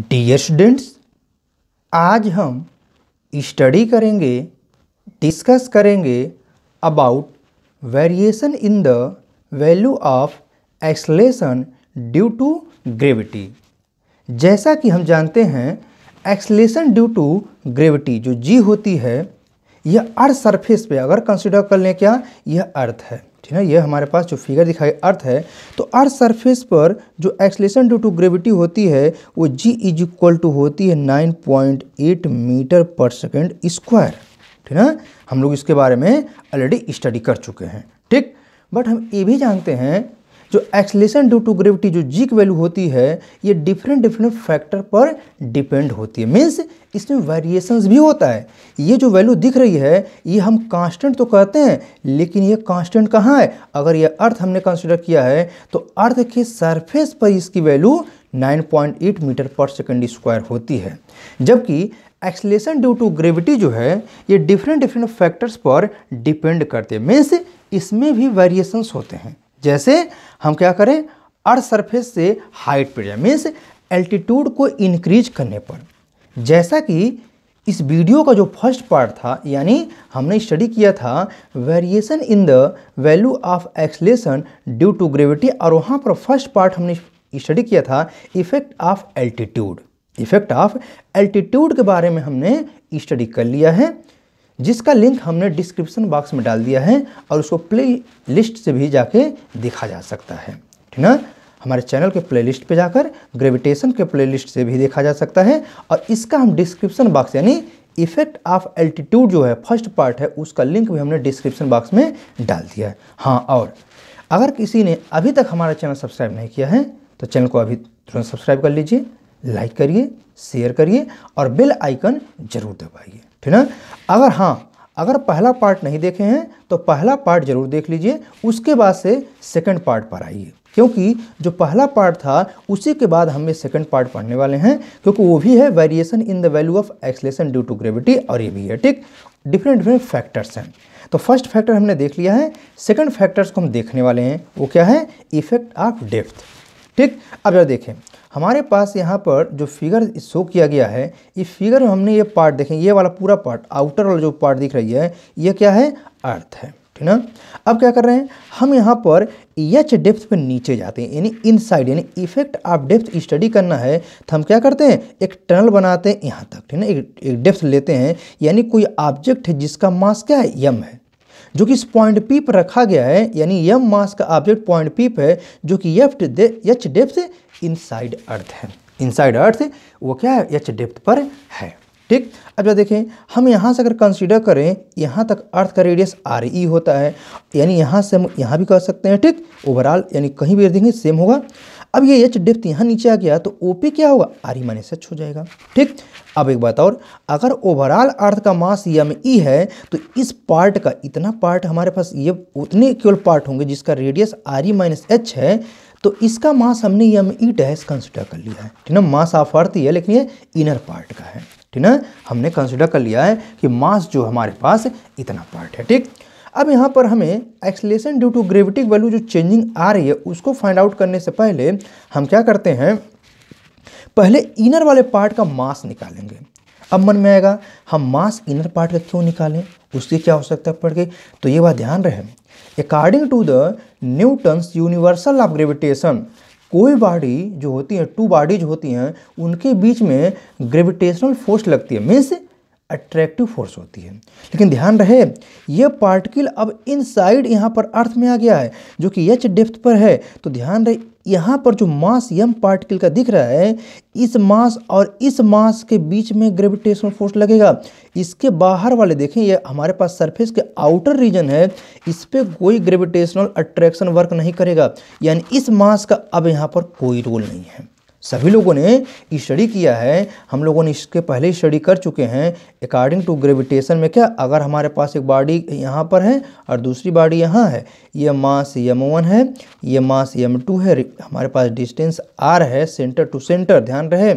Dear students, आज हम study करेंगे, डिस्कस करेंगे about variation in the value of acceleration due to gravity. जैसा कि हम जानते हैं एक्सेलरेशन ड्यू टू ग्रेविटी जो जी होती है यह अर्थ सरफेस पे अगर कंसिडर कर लें, क्या यह अर्थ है, ठीक है। यह हमारे पास जो फिगर दिखाई अर्थ है, तो अर्थ सरफेस पर जो एक्सेलरेशन ड्यू टू ग्रेविटी होती है वो जी इज इक्वल टू होती है 9.8 मीटर पर सेकेंड स्क्वायर, ठीक है। हम लोग इसके बारे में ऑलरेडी स्टडी कर चुके हैं, ठीक। बट हम ये भी जानते हैं जो एक्सेलरेशन ड्यू टू ग्रेविटी जो जी की वैल्यू होती है ये डिफरेंट फैक्टर पर डिपेंड होती है, मीन्स इसमें वेरिएशंस भी होता है। ये जो वैल्यू दिख रही है ये हम कांस्टेंट तो कहते हैं, लेकिन ये कांस्टेंट कहाँ है? अगर ये अर्थ हमने कंसिडर किया है तो अर्थ के सरफेस पर इसकी वैल्यू 9.8 मीटर पर सेकेंड स्क्वायर होती है, जबकि एक्सेलरेशन ड्यू टू ग्रेविटी जो है ये डिफरेंट फैक्टर्स पर डिपेंड करते हैं, मीन्स इसमें भी वेरिएशंस होते हैं। जैसे हम क्या करें, अर्थ सरफेस से हाइट पर जाए, मीन्स एल्टीट्यूड को इंक्रीज करने पर। जैसा कि इस वीडियो का जो फर्स्ट पार्ट था, यानी हमने स्टडी किया था variation in the value of acceleration due to gravity, और वहाँ पर फर्स्ट पार्ट हमने स्टडी किया था effect of altitude. Effect of altitude के बारे में हमने स्टडी कर लिया है, जिसका लिंक हमने डिस्क्रिप्शन बॉक्स में डाल दिया है, और उसको प्ले लिस्ट से भी जाके देखा जा सकता है, ठीक ना। हमारे चैनल के प्लेलिस्ट पे जाकर ग्रेविटेशन के प्लेलिस्ट से भी देखा जा सकता है, और इसका हम डिस्क्रिप्शन बॉक्स यानी इफेक्ट ऑफ एल्टीट्यूड जो है फर्स्ट पार्ट है उसका लिंक भी हमने डिस्क्रिप्शन बॉक्स में डाल दिया है। हाँ, और अगर किसी ने अभी तक हमारा चैनल सब्सक्राइब नहीं किया है तो चैनल को अभी तुरंत सब्सक्राइब कर लीजिए, लाइक करिए, शेयर करिए और बेल आइकन जरूर दबाइए, ठीक ना। अगर पहला पार्ट नहीं देखे हैं तो पहला पार्ट जरूर देख लीजिए, उसके बाद से सेकंड पार्ट पर आइए, क्योंकि जो पहला पार्ट था उसी के बाद हम ये सेकंड पार्ट पढ़ने वाले हैं, क्योंकि वो भी है variation in the value of acceleration due to gravity, और ये भी है, ठीक। डिफरेंट फैक्टर्स हैं। तो फर्स्ट फैक्टर हमने देख लिया है, सेकंड फैक्टर्स को हम देखने वाले हैं, वो क्या है? इफेक्ट ऑफ डेप्थ, ठीक। अब जरा देखें, हमारे पास यहाँ पर जो फिगर शो किया गया है, इस फिगर में हमने ये पार्ट देखें, ये वाला पूरा पार्ट, आउटर वाला जो पार्ट दिख रही है ये क्या है? अर्थ है, ठीक ना। अब क्या कर रहे हैं हम यहाँ पर एच डेप्थ पे नीचे जाते हैं, यानी इनसाइड, यानी इफेक्ट ऑफ डेप्थ स्टडी करना है तो हम क्या करते हैं, एक टनल बनाते हैं यहाँ तक, ठीक ना। एक डेप्थ लेते हैं, यानी कोई ऑब्जेक्ट है जिसका मास क्या है? यम है, जो कि इस पॉइंट पी पर रखा गया है, यानी यम मास का ऑब्जेक्ट पॉइंट पी पे है, जो कि एच डेप्थ इनसाइड अर्थ है। इनसाइड अर्थ वो क्या है? एच डेप्थ पर है, ठीक। अब जब देखें हम यहाँ से अगर कंसीडर करें, यहाँ तक अर्थ का रेडियस आर ई होता है, यानी यहाँ से हम यहाँ भी कर सकते हैं, ठीक। ओवरऑल यानी कहीं भी देखेंगे सेम होगा। अब ये एच डेप्थ यहाँ नीचे आ गया तो ओ पी क्या होगा? आर ई माइनस एच हो जाएगा, ठीक। अब एक बात और, अगर ओवरऑल अर्थ का मास यम ई है तो इस पार्ट का इतना पार्ट हमारे पास, ये उतने केवल पार्ट होंगे जिसका radius are E minus H है, तो इसका मास हमने यम ई डैश कंसिडर कर लिया है, ठीक ना। मास ऑफ अर्थ ही है, लेकिन ये इनर पार्ट का है, ठीक ना। हमने कंसिडर कर लिया है कि मास जो हमारे पास इतना पार्ट है, ठीक। अब यहाँ पर हमें acceleration due to gravity value जो चेंजिंग आ रही है उसको फाइंड आउट करने से पहले हम क्या करते हैं, पहले इनर वाले पार्ट का मास निकालेंगे। अब मन में आएगा हम मास इनर पार्ट का क्यों निकालें, उसकी क्या आवश्यकता पड़ गई? तो ये बात ध्यान रहे, according to the Newton's universal of gravitation, कोई बॉडी जो होती है, टू बॉडीज होती हैं, उनके बीच में ग्रेविटेशनल फोर्स लगती है, मीन्स अट्रैक्टिव फोर्स होती है। लेकिन ध्यान रहे ये पार्टिकल अब इनसाइड यहाँ पर अर्थ में आ गया है, जो कि एच डेप्थ पर है, तो ध्यान रहे यहाँ पर जो मास यम पार्टिकल का दिख रहा है, इस मास और इस मास के बीच में ग्रेविटेशनल फोर्स लगेगा। इसके बाहर वाले देखें, ये हमारे पास सरफेस के आउटर रीजन है, इस पे कोई ग्रेविटेशनल अट्रैक्शन वर्क नहीं करेगा, यानी इस मास का अब यहाँ पर कोई रोल नहीं है। सभी लोगों ने स्टडी किया है, हम लोगों ने इसके पहले स्टडी कर चुके हैं। अकॉर्डिंग टू ग्रेविटेशन में क्या, अगर हमारे पास एक बॉडी यहाँ पर है और दूसरी बॉडी यहाँ है, ये मास m1 है, ये मास m2 है, हमारे पास डिस्टेंस r है सेंटर टू सेंटर, ध्यान रहे।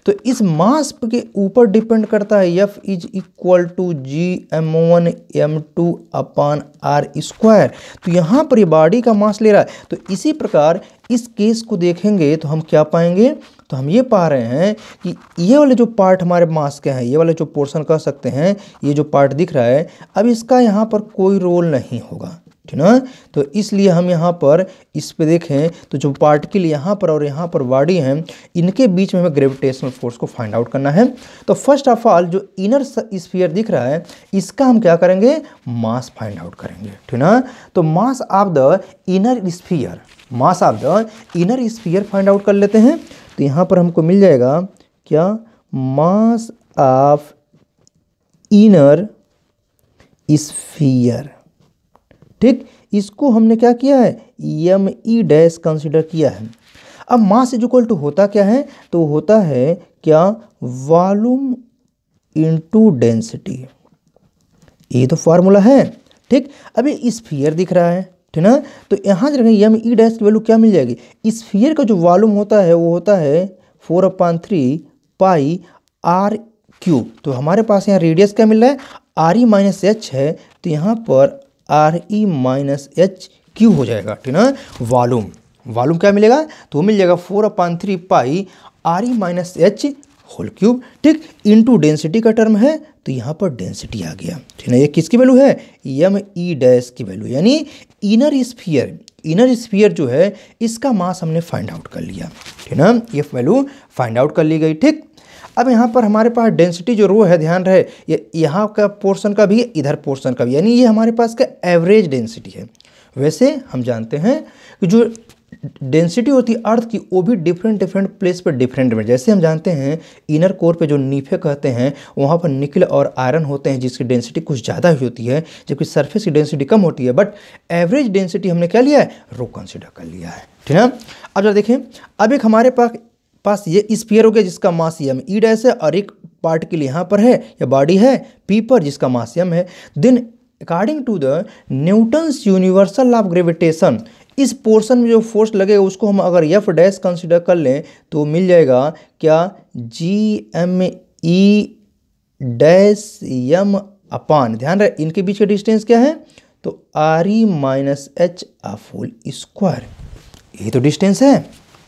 तो इस मास के ऊपर डिपेंड करता है F is equal to G(m1 m2 upon r square. तो यहाँ पर ये बॉडी का मास ले रहा है, तो इसी प्रकार इस केस को देखेंगे तो हम क्या पाएंगे, तो हम ये पा रहे हैं कि ये वाले जो पार्ट हमारे मास के हैं, ये वाले जो पोर्शन कह सकते हैं, ये जो पार्ट दिख रहा है, अब इसका यहाँ पर कोई रोल नहीं होगा, ठीक ना। तो इसलिए हम यहाँ पर इस पे देखें तो जो पार्टिकल यहाँ पर और यहाँ पर बॉडी हैं, इनके बीच में हमें ग्रेविटेशनल फोर्स को फाइंड आउट करना है। तो फर्स्ट ऑफ ऑल जो इनर स्फीयर दिख रहा है, इसका हम क्या करेंगे, मास फाइंड आउट करेंगे, ठीक ना। तो mass of the inner sphere, mass of the inner sphere find out कर लेते हैं। तो यहाँ पर हमको मिल जाएगा क्या, मास ऑफ इनर स्फीयर, ठीक। इसको हमने क्या किया है, ME डैश कंसिडर किया है। अब मास इज इक्वल टू होता क्या है, तो होता है क्या, वॉल्यूम इनटू डेंसिटी, ये तो फॉर्मूला है, ठीक। अभी स्फीयर दिख रहा है, ठीक ना। तो यहाँ जो ME डैश की वैल्यू क्या मिल जाएगी, स्फीयर का जो वॉल्यूम होता है वो होता है 4/3 पाई r³ तो हमारे पास यहाँ रेडियस क्या मिल रहा है, RE माइनस H है, तो यहाँ पर RE माइनस HQ हो जाएगा, ठीक ना। वॉल्यूम क्या मिलेगा, तो मिल जाएगा 4/3 पाई RE माइनस H³, ठीक। इनटू डेंसिटी का टर्म है, तो यहाँ पर डेंसिटी आ गया, ठीक ना। ये किसकी वैल्यू है, ME डैश की वैल्यू, यानी इनर स्फीयर जो है इसका मास हमने फाइंड आउट कर लिया, ठीक ना। ये वैल्यू फाइंड आउट कर ली गई, ठीक। अब यहाँ पर हमारे पास डेंसिटी जो रो है, ध्यान रहे, ये यहाँ का पोर्शन का भी, इधर पोर्शन का भी, यानी ये हमारे पास का एवरेज डेंसिटी है। वैसे हम जानते हैं कि जो डेंसिटी होती है अर्थ की, वो भी डिफरेंट प्लेस पर डिफरेंट में, जैसे हम जानते हैं इनर कोर पे जो नीफे कहते हैं, वहाँ पर निकल और आयरन होते हैं जिसकी डेंसिटी कुछ ज़्यादा होती है, जबकि सरफेस की डेंसिटी कम होती है। बट एवरेज डेंसिटी हमने क्या लिया है, रो कंसिडर कर लिया है, ठीक है। अब जरा देखें, अब एक हमारे पास ये स्फीयर हो गया जिसका मास ME डैश है, और एक पार्टिकल यहाँ पर है या बॉडी है P पर जिसका मास M है। Then according to the Newton's universal of gravitation, इस पोर्शन में जो फोर्स लगेगा उसको हम अगर F डैश कंसिडर कर लें तो मिल जाएगा क्या, GME डैश M अपान, ध्यान रहे इनके बीच का डिस्टेंस क्या है, तो RE माइनस H², यही तो डिस्टेंस है,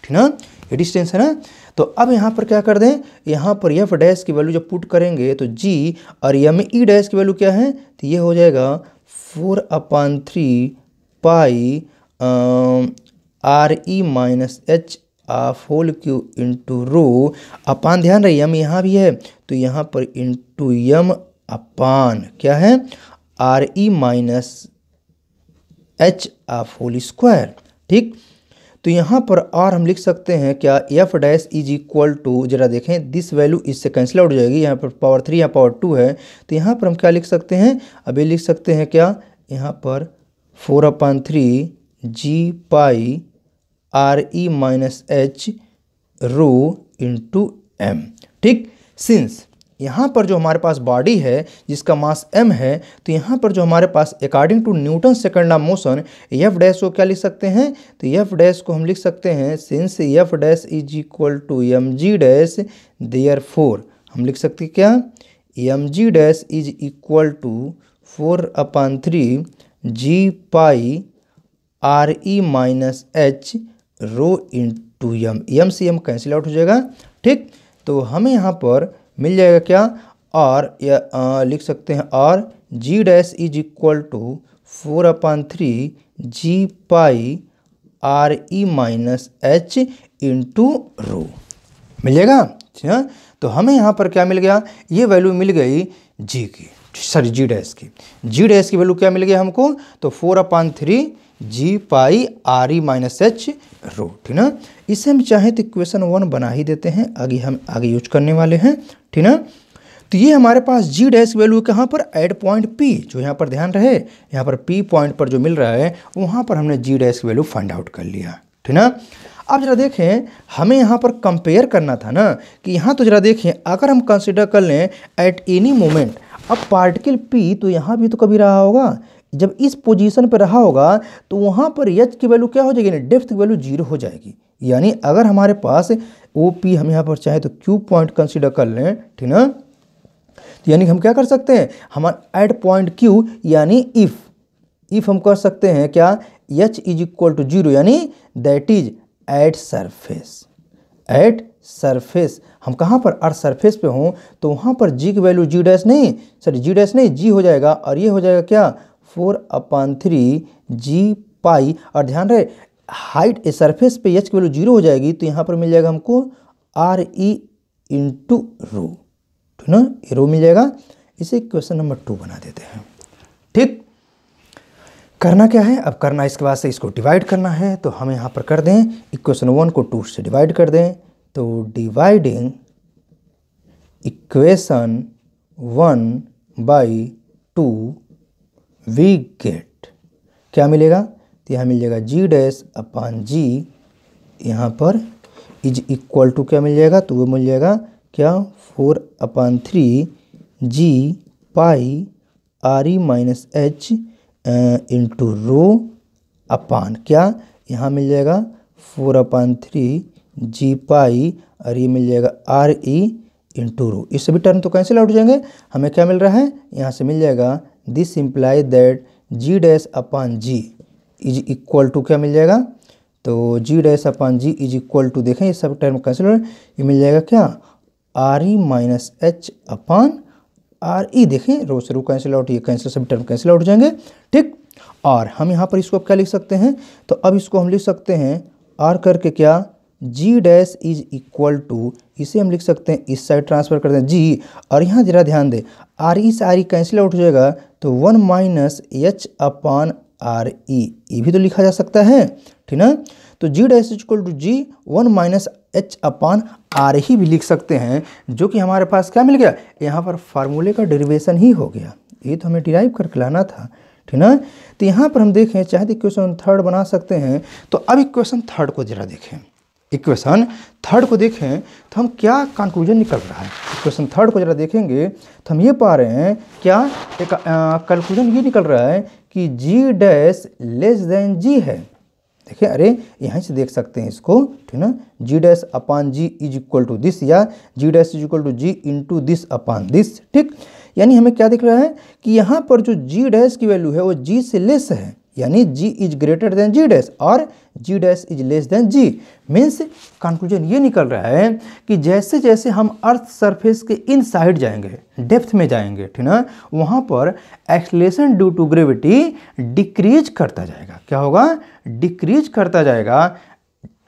ठीक ना, ये डिस्टेंस है ना। तो अब यहाँ पर क्या कर दें, यहाँ पर F डैश की वैल्यू जब पुट करेंगे तो G और ME डैश की वैल्यू क्या है, तो ये हो जाएगा 4/3 pi RE minus H³ into rho upon, ध्यान रहे M यहाँ भी है, तो यहाँ पर इंटू M अपान क्या है, RE माइनस H², ठीक। तो यहाँ पर R हम लिख सकते हैं क्या, F dash is equal to, जरा देखें दिस वैल्यू इससे कैंसिल आउट हो जाएगी, यहाँ पर पावर 3 या पावर 2 है, तो यहाँ पर हम क्या लिख सकते हैं, अभी लिख सकते हैं क्या, यहाँ पर 4/3 G pi RE minus H² into M, ठीक। सिंस यहाँ पर जो हमारे पास बॉडी है जिसका मास M है, तो यहाँ पर जो हमारे पास according to Newton second law motion F dash को क्या लिख सकते हैं, तो F डैश को हम लिख सकते हैं since F dash is equal to mg dash, therefore हम लिख सकते हैं क्या, mg dash is equal to 4/3 G pi RE minus H² into M से M कैंसिल आउट हो जाएगा, ठीक। तो हमें यहाँ पर मिल जाएगा क्या, और या लिख सकते हैं और G dash is equal to 4/3 G pi RE minus H into rho, मिल जाएगा, ठीक है। तो हमें यहाँ पर क्या मिल गया, ये वैल्यू मिल गई G की, सॉरी G डैश की वैल्यू क्या मिल गया हमको, तो 4/3 G pi RE minus H², ठीक ना। इसे हम चाहें तो इक्वेशन 1 बना ही देते हैं, हम आगे यूज करने वाले हैं, ठीक ना। तो ये हमारे पास G डैश वैल्यू कहाँ पर, एट पॉइंट P, जो यहाँ पर ध्यान रहे, यहाँ पर P पॉइंट पर जो मिल रहा है वहाँ पर हमने G डैश की वैल्यू फाइंड आउट कर लिया, ठीक ना। अब जरा देखें, हमें यहाँ पर कंपेयर करना था ना, कि यहाँ तो जरा देखें, अगर हम कंसिडर कर लें एट एनी मोमेंट, अब पार्टिकल P तो यहाँ भी तो कभी रहा होगा, जब इस पोजीशन पर रहा होगा तो वहाँ पर H की वैल्यू क्या हो जाएगी, डेप्थ की वैल्यू 0 हो जाएगी। यानी अगर हमारे पास OP हम यहाँ पर चाहे तो Q पॉइंट कंसिडर कर लें, ठीक ना, तो यानी हम क्या कर सकते हैं, हमारा एट पॉइंट Q, यानी इफ हम कर सकते हैं क्या, H इज इक्वल टू 0, यानी दैट इज एट सरफेस, हम कहाँ पर अर्थ सरफेस पे हों तो वहाँ पर जी की वैल्यू जी डैश नहीं, जी हो जाएगा, और ये हो जाएगा क्या 4/3 जी पाई। और ध्यान रहे हाइट सरफेस पे एच की वैल्यू 0 हो जाएगी तो यहाँ पर मिल जाएगा हमको आर ई इंटू रो, ठीक ना, ये रो मिल जाएगा। इसे क्वेश्चन नंबर 2 बना देते हैं। ठीक, करना क्या है अब, करना इसके बाद से इसको डिवाइड करना है, तो हम यहाँ पर कर दें इक्वेशन 1 को 2 से डिवाइड कर दें, तो dividing equation 1 by 2 we get क्या मिलेगा, तो यहाँ मिल जाएगा जी डैश अपान जी, यहाँ पर इज इक्वल टू क्या मिल जाएगा, तो वो मिल जाएगा क्या 4/3 G pi R E minus H into rho upon क्या, यहाँ मिल जाएगा 4/3 जी पाई और ये मिल जाएगा आर ई इंटू रो। इस सभी टर्म तो कैंसिल आउट हो जाएंगे, हमें क्या मिल रहा है, यहाँ से मिल जाएगा this imply that G dash upon G is equal to क्या मिल जाएगा, तो G dash upon G is equal to देखें ये सब टर्म कैंसिल हो, ये मिल जाएगा क्या are E minus H upon R ई, देखें रो से रो कैंसिल आउट, ये कैंसिल सब टर्म कैंसिल आउट हो जाएंगे। ठीक, और हम यहाँ पर इसको अब क्या लिख सकते हैं, तो अब इसको हम लिख सकते हैं आर करके क्या जी डैश इज इक्वल टू, इसे हम लिख सकते हैं इस साइड ट्रांसफर कर दें जी, और यहाँ जरा ध्यान दें आर ई से आर ई कैंसिल आउट हो जाएगा तो 1 माइनस एच अपान आर ई, ये भी तो लिखा जा सकता है, ठीक ना। तो G dash is equal to G 1 minus H upon R ही भी लिख सकते हैं, जो कि हमारे पास क्या मिल गया, यहाँ पर फार्मूले का डेरिवेशन ही हो गया, ये तो हमें डिराइव करके लाना था, ठीक ना। तो यहाँ पर हम देखें चाहे तो इक्वेशन 3 बना सकते हैं, तो अब इक्वेशन 3 को जरा देखें, इक्वेशन 3 को देखें तो हम क्या कंक्लूजन निकल रहा है, इक्वेशन 3 को जरा देखेंगे तो हम ये पा रहे हैं क्या एक कंक्लूजन ये निकल रहा है कि जी डैश लेस देन जी है। देखिए अरे यहाँ से देख सकते हैं इसको, ठीक ना, G dash upon G is equal to this, या G dash is equal to G into this upon this. ठीक, यानी हमें क्या दिख रहा है कि यहाँ पर जो जी डैश की वैल्यू है वो जी से लेस है, यानी G is greater than G dash और G dash is less than G. Means conclusion ये निकल रहा है कि जैसे जैसे हम अर्थ सरफेस के इनसाइड जाएंगे, डेप्थ में जाएंगे, ठीक ना, वहाँ पर acceleration due to gravity decrease करता जाएगा। क्या होगा, डिक्रीज करता जाएगा।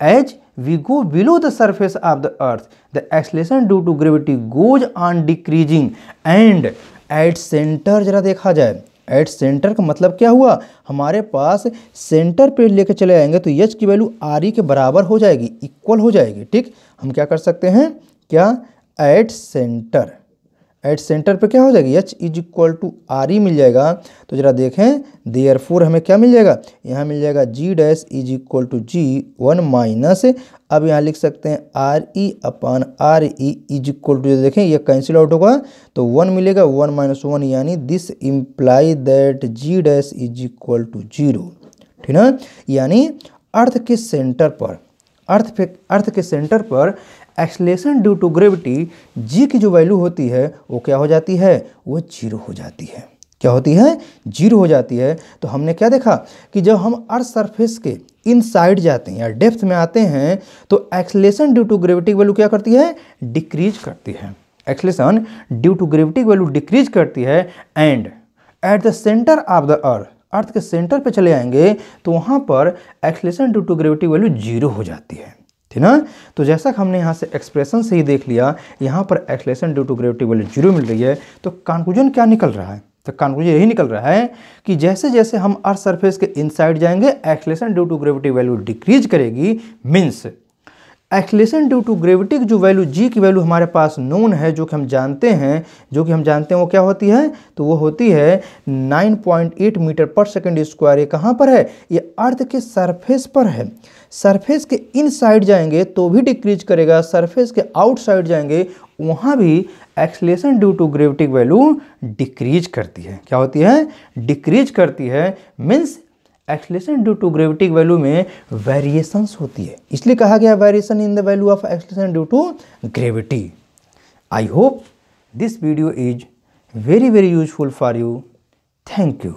As we go below the surface of the earth the acceleration due to gravity goes on decreasing and at centre, जरा देखा जाए एट सेंटर का मतलब क्या हुआ, हमारे पास सेंटर पे लेके चले आएंगे तो एच की वैल्यू आर ई के बराबर हो जाएगी, इक्वल हो जाएगी। ठीक, हम क्या कर सकते हैं, क्या एट सेंटर, एट सेंटर पे क्या हो जाएगी, H is equal to R E मिल जाएगा। तो जरा देखें देयरफॉर हमें क्या मिल जाएगा, यहाँ मिल जाएगा G dash is equal to G 1 minus, अब यहाँ लिख सकते हैं R E upon R E is equal to, देखें ये कैंसिल आउट होगा तो 1 मिलेगा, 1 माइनस 1 यानी this imply that G dash is equal to 0, ठीक ना। यानी अर्थ के सेंटर पर, अर्थ के सेंटर पर acceleration due to gravity G की जो वैल्यू होती है वो क्या हो जाती है, वो 0 हो जाती है। क्या होती है, 0 हो जाती है। तो हमने क्या देखा कि जब हम अर्थ सरफेस के इनसाइड जाते हैं या डेप्थ में आते हैं तो एक्सेलरेशन ड्यू टू ग्रेविटी की वैल्यू क्या करती है, डिक्रीज करती है। एक्सेलरेशन ड्यू टू ग्रेविटी की वैल्यू डिक्रीज करती है and at the centre of the earth के सेंटर पे चले आएंगे तो वहाँ पर acceleration due to gravity value 0 हो जाती है, ठीक ना। तो जैसा कि हमने यहाँ से एक्सप्रेशन से ही देख लिया, यहाँ पर acceleration due to gravity value 0 मिल रही है। तो कंक्लूजन क्या निकल रहा है, तो कंक्लूजन यही निकल रहा है कि जैसे जैसे हम अर्थ सरफेस के इनसाइड जाएंगे acceleration due to gravity value decrease करेगी। Means acceleration due to gravity की जो वैल्यू जी की वैल्यू हमारे पास नोन है, जो कि हम जानते हैं वो क्या होती है, तो वो होती है 9.8 मीटर पर सेकंड स्क्वायर। ये कहाँ पर है, ये अर्थ के सरफेस पर है। सरफेस के इनसाइड जाएंगे तो भी डिक्रीज करेगा, सरफेस के आउटसाइड जाएंगे वहाँ भी एक्सेलरेशन ड्यू टू ग्रेविटी की वैल्यू डिक्रीज करती है। क्या होती है, डिक्रीज करती है। Means acceleration due to gravity की वैल्यू में वेरिएशंस होती है, इसलिए कहा गया variation in the value of acceleration due to gravity. I hope this video is very useful for you. Thank you.